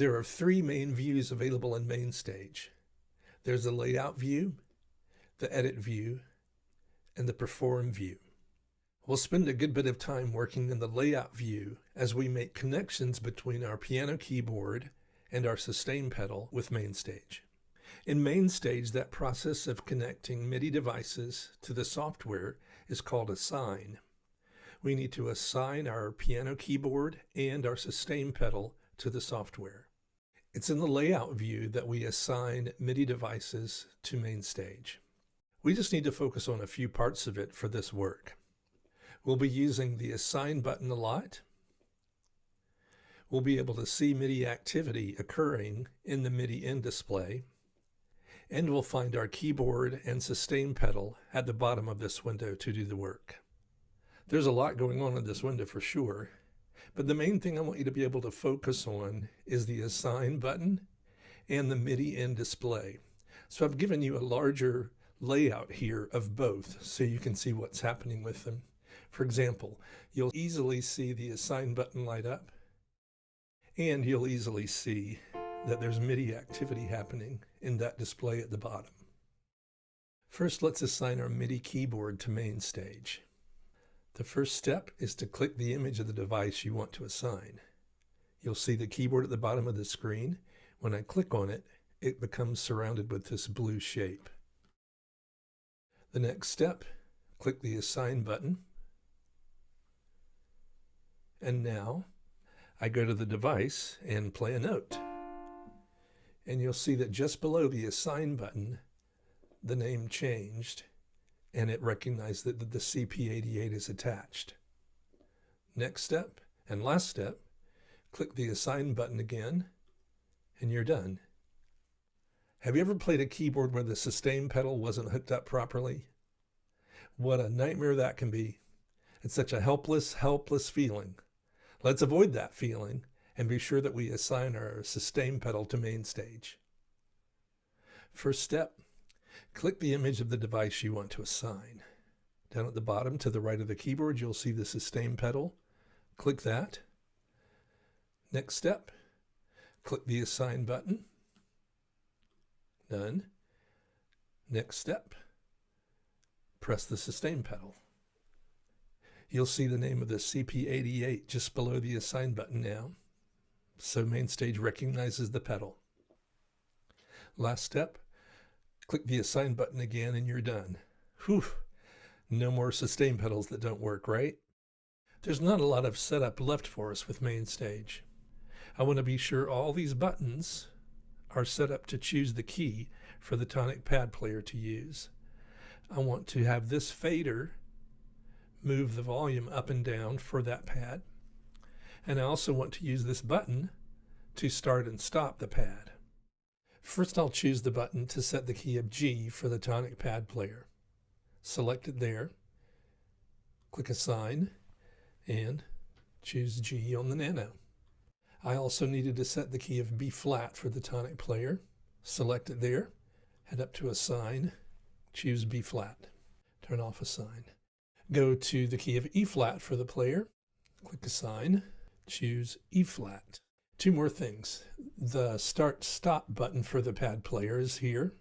There are three main views available in MainStage. There's the layout view, the edit view, and the perform view. We'll spend a good bit of time working in the layout view as we make connections between our piano keyboard and our sustain pedal with MainStage. In MainStage, that process of connecting MIDI devices to the software is called assign. We need to assign our piano keyboard and our sustain pedal to the software. It's in the layout view that we assign MIDI devices to MainStage. We just need to focus on a few parts of it for this work. We'll be using the assign button a lot. We'll be able to see MIDI activity occurring in the MIDI in display. And we'll find our keyboard and sustain pedal at the bottom of this window to do the work. There's a lot going on in this window for sure, but the main thing I want you to be able to focus on is the assign button and the MIDI in display. So I've given you a larger layout here of both so you can see what's happening with them. For example, you'll easily see the assign button light up, and you'll easily see that there's MIDI activity happening in that display at the bottom. First, let's assign our MIDI keyboard to MainStage. The first step is to click the image of the device you want to assign. You'll see the keyboard at the bottom of the screen. When I click on it, it becomes surrounded with this blue shape. The next step, click the assign button. And now I go to the device and play a note. And you'll see that just below the assign button, the name changed, and it recognized that the CP88 is attached. Next step, and last step, click the assign button again, and you're done. Have you ever played a keyboard where the sustain pedal wasn't hooked up properly? What a nightmare that can be. It's such a helpless feeling. Let's avoid that feeling and be sure that we assign our sustain pedal to MainStage. First step, click the image of the device you want to assign. Down at the bottom to the right of the keyboard, you'll see the sustain pedal. Click that. Next step, click the assign button. Done. Next step, press the sustain pedal. You'll see the name of the CP88 just below the assign button now. So MainStage recognizes the pedal. Last step, click the assign button again and you're done. Whew, no more sustain pedals that don't work, right? There's not a lot of setup left for us with MainStage. I want to be sure all these buttons are set up to choose the key for the Tonic Pad Player to use. I want to have this fader move the volume up and down for that pad. And I also want to use this button to start and stop the pad. First, I'll choose the button to set the key of G for the Tonic Pad Player. Select it there, click Assign, and choose G on the Nano. I also needed to set the key of B flat for the Tonic Player. Select it there, head up to Assign, choose B flat, turn off Assign. Go to the key of E flat for the player, click Assign, choose E flat. Two more things. The Start Stop button for the pad player is here.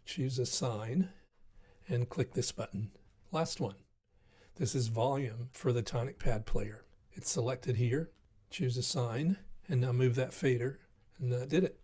Choose Assign and click this button. Last one. This is volume for the Tonic Pad Player. It's selected here. Choose Assign and now move that fader, and that did it.